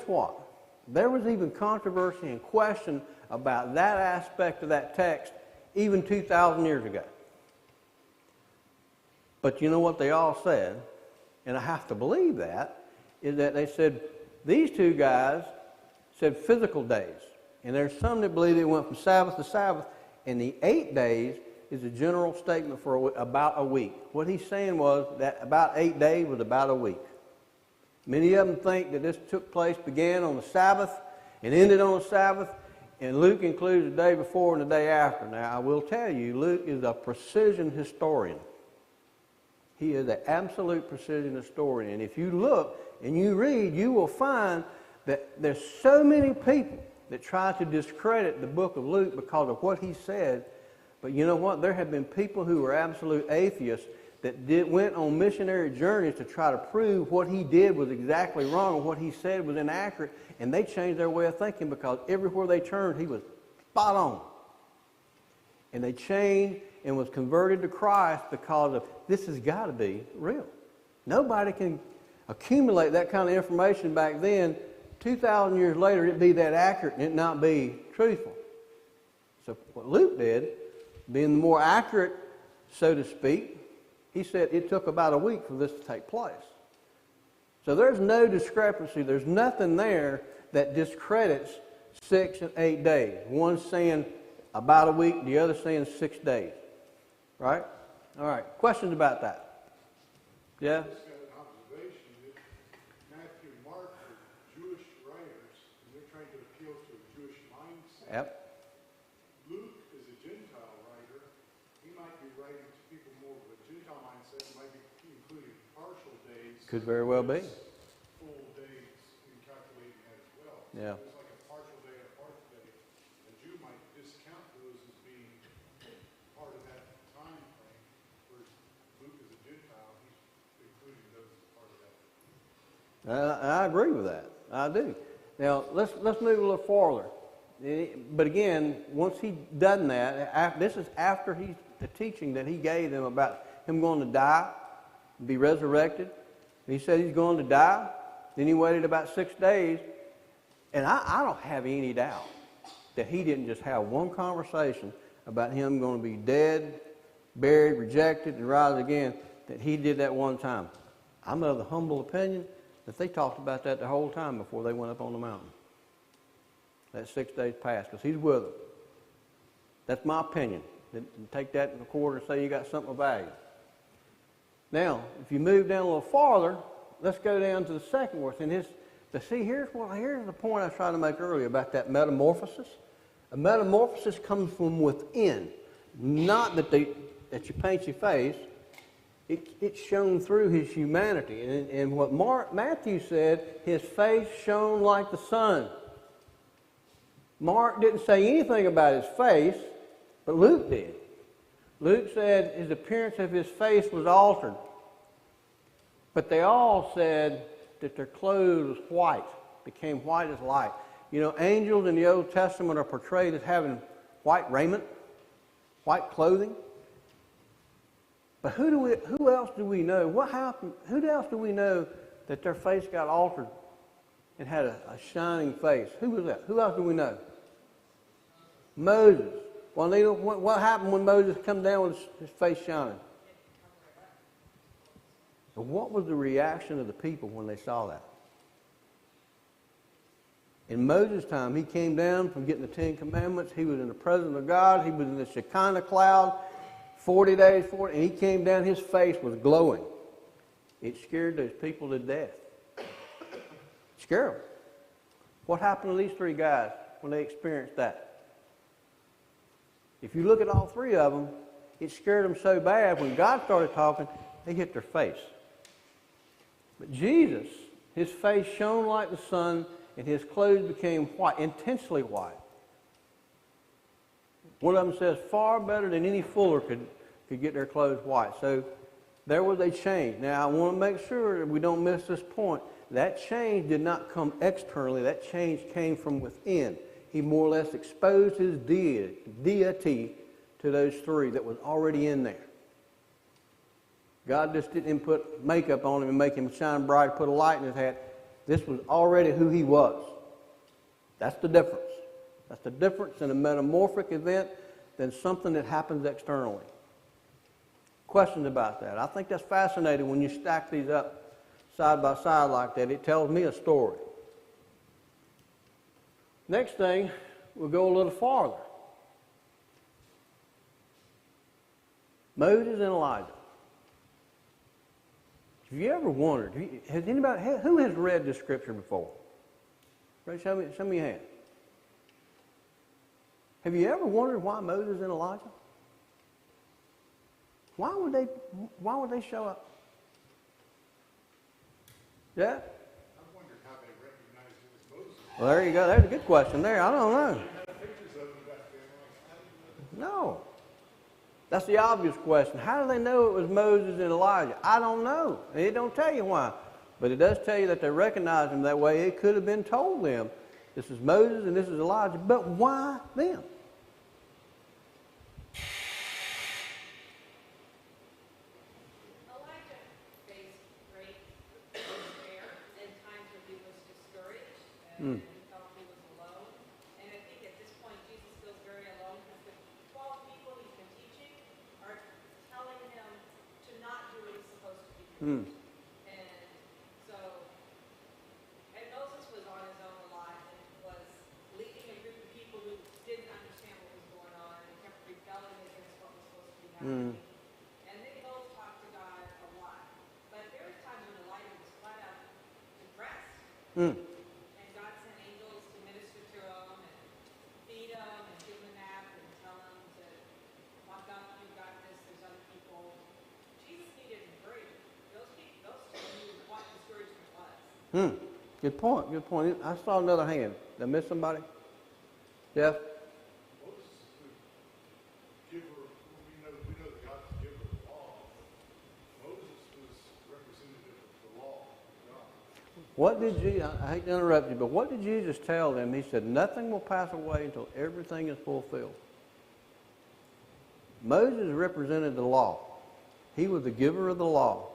what? There was even controversy and question about that aspect of that text even 2,000 years ago. But you know what they all said, and I have to believe that, is that they said these two guys said physical days. And there's some that believe it went from Sabbath to Sabbath, and the 8 days is a general statement for about a week. What he's saying was that about 8 days was about a week. Many of them think that this began on the Sabbath and ended on the Sabbath, and Luke includes the day before and the day after. Now, I will tell you, Luke is a precision historian. He is an absolute precision historian. And if you look and you read, you will find that there's so many people that try to discredit the book of Luke because of what he said. But you know what? There have been people who were absolute atheists that went on missionary journeys to try to prove what he did was exactly wrong and what he said was inaccurate, and they changed their way of thinking because everywhere they turned, he was spot on. And they changed and was converted to Christ because of this has got to be real. Nobody can accumulate that kind of information back then. 2,000 years later, it'd be that accurate and it not be truthful. So what Luke did, being more accurate, so to speak, he said it took about a week for this to take place. So there's no discrepancy. There's nothing there that discredits 6 and 8 days. One saying about a week, the other saying 6 days. Right? All right. Questions about that? Yeah? I just got an observation that Matthew and Mark are Jewish writers, and they're trying to appeal to a Jewish mindset. Yep. Luke is a Gentile writer. He might be writing to people more with a Gentile mindset, might be including partial days. Could very well be. Full days in calculating that as well. Yeah. There's like a partial day and a partial day. A Jew might discount those as being part of that time frame, whereas Luke is a Gentile, he's including those as part of that. I agree with that. I do. Now, let's move a little farther. But again, once he done that, this is after the teaching that he gave them about him going to die, be resurrected. He said he's going to die. Then he waited about 6 days. And I don't have any doubt that he didn't just have one conversation about him going to be dead, buried, rejected, and rise again, that he did that one time. I'm of the humble opinion that they talked about that the whole time before they went up on the mountain. That 6 days passed because he's with them. That's my opinion. Take that in the quarter and say you got something of value. Now, if you move down a little farther, let's go down to the second verse. And here's the point I was trying to make earlier about that metamorphosis. A metamorphosis comes from within, not that you paint your face. It's shown through his humanity. And what Matthew said, his face shone like the sun. Mark didn't say anything about his face, but Luke did. Luke said his appearance of his face was altered. But they all said that their clothes was white, became white as light. You know, angels in the Old Testament are portrayed as having white raiment, white clothing. But who else do we know? What happened? Who else do we know that their face got altered and had a shining face? Who was that? Who else do we know? Moses. Well, what happened when Moses come down with his face shining? So what was the reaction of the people when they saw that? In Moses' time, he came down from getting the 10 Commandments. He was in the presence of God. He was in the Shekinah cloud 40 days, and he came down. His face was glowing. It scared those people to death. It scared them. What happened to these 3 guys when they experienced that? If you look at all 3 of them, it scared them so bad when God started talking, they hit their face. But Jesus, his face shone like the sun, and his clothes became white, intensely white. One of them says, far better than any fuller could get their clothes white. So there was a change. Now, I want to make sure that we don't miss this point. That change did not come externally. That change came from within. He more or less exposed his deity to those 3 that was already in there. God just didn't put makeup on him and make him shine bright, put a light in his hat. This was already who he was. That's the difference. That's the difference in a metamorphic event than something that happens externally. Questions about that? I think that's fascinating when you stack these up side by side like that. It tells me a story. Next thing, we'll go a little farther. Moses and Elijah. Have you ever wondered, who has read this scripture before? Show me your hand. Have you ever wondered why Moses and Elijah? Why would they show up? Yeah? I wondered how they recognized it was Moses. Well, there you go. There's a good question there. I don't know. Pictures of him back then, like, how do you know? No. That's the obvious question. How do they know it was Moses and Elijah? I don't know. And it don't tell you why. But it does tell you that they recognized him that way. It could have been told them, this is Moses and this is Elijah. But why them? Elijah faced great despair in times when he was discouraged and he felt he was alone. And I think at this point Jesus feels very alone because the 12 people he's been teaching are telling him to not do what he's supposed to be doing. And so, and Moses was on his own a lot and was leading a group of people who didn't understand what was going on and kept rebelling against what was supposed to be happening. And they both talked to God a lot. But there were times when Elijah was flat out depressed. And God sent angels to minister to him and feed him and give him a nap and tell him to walk up, you got this, there's other people. Jesus needed encouragement. Those two knew what discouragement was. Good point. Good point. I saw another hand. Did I miss somebody? Jeff? Moses is the giver. We know that God's the giver of the law. Moses was representative of the law of God. What did Jesus, I hate to interrupt you, but what did Jesus tell them? He said, nothing will pass away until everything is fulfilled. Moses represented the law. He was the giver of the law.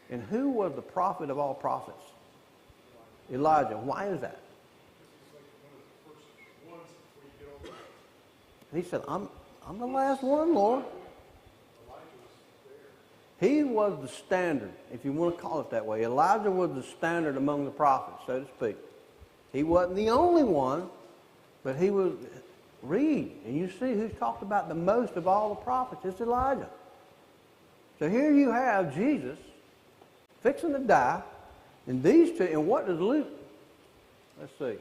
And who was the prophet of all prophets? Elijah. Why is that? This is like one of the first ones before you get all the He said, I'm the last one, Lord. Elijah was there. He was the standard, if you want to call it that way. Elijah was the standard among the prophets, so to speak. He wasn't the only one, but he was, read, and you see who's talked about the most of all the prophets. It's Elijah. So here you have Jesus fixing to die, and these two, and what does Luke, let's see.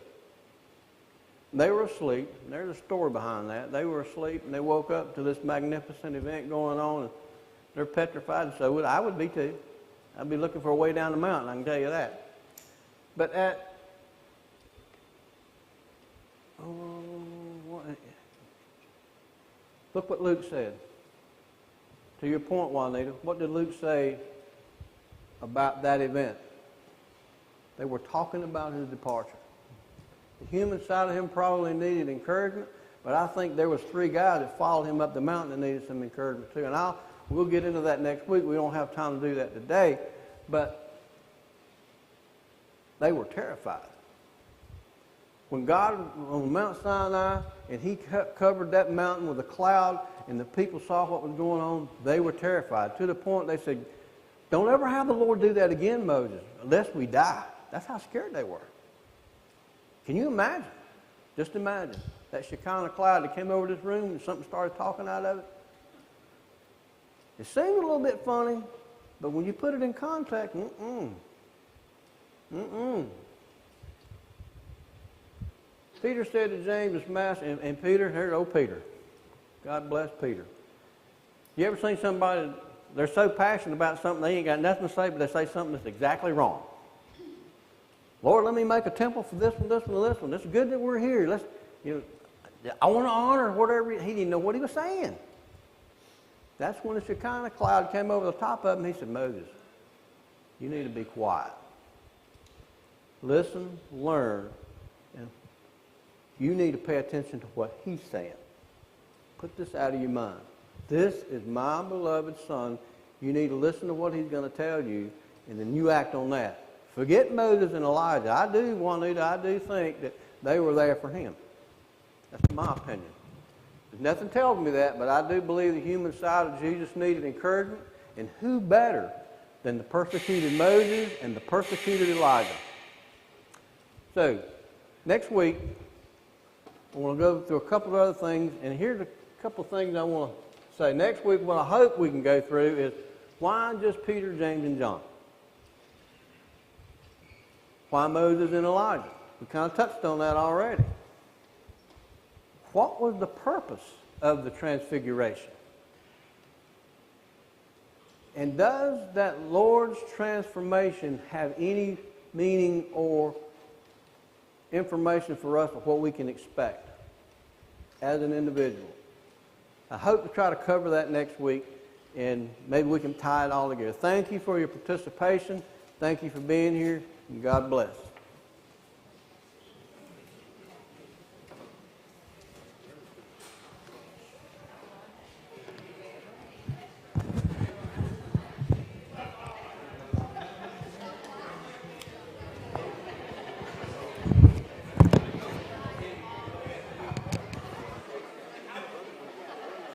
They were asleep, and there's a story behind that. They were asleep, and they woke up to this magnificent event going on, and they're petrified, and so I would be too. I'd be looking for a way down the mountain, I can tell you that. But look what Luke said. To your point, Juanita, what did Luke say about that event? They were talking about his departure. The human side of him probably needed encouragement, but I think there was 3 guys that followed him up the mountain that needed some encouragement too. And we'll get into that next week. We don't have time to do that today, but they were terrified. When God on Mount Sinai and he covered that mountain with a cloud and the people saw what was going on, they were terrified to the point they said, don't ever have the Lord do that again, Moses, unless we die. That's how scared they were. Can you imagine? Just imagine that Shekinah cloud that came over this room and something started talking out of it. It seemed a little bit funny, but when you put it in context, Peter said to James, Master, and Peter, here's old Peter. God bless Peter. You ever seen somebody, they're so passionate about something, they ain't got nothing to say, but they say something that's exactly wrong. Lord, let me make a temple for this one, this one, and this one. It's good that we're here. I want to honor whatever. He didn't know what he was saying. That's when the Shekinah cloud came over the top of him. He said, Moses, you need to be quiet. Listen, learn, and you need to pay attention to what he's saying. Put this out of your mind. This is my beloved son. You need to listen to what he's going to tell you, and then you act on that. Forget Moses and Elijah. I do think that they were there for him. That's my opinion. Nothing tells me that, but I do believe the human side of Jesus needed encouragement, and who better than the persecuted Moses and the persecuted Elijah? So, next week, I want to go through a couple of other things, and here's a couple of things I want to say. Next week, what I hope we can go through is, why just Peter, James, and John? Why Moses and Elijah? We kind of touched on that already. What was the purpose of the Transfiguration? And does that Lord's transformation have any meaning or information for us of what we can expect as an individual? I hope to try to cover that next week, and maybe we can tie it all together. Thank you for your participation. Thank you for being here, and God bless.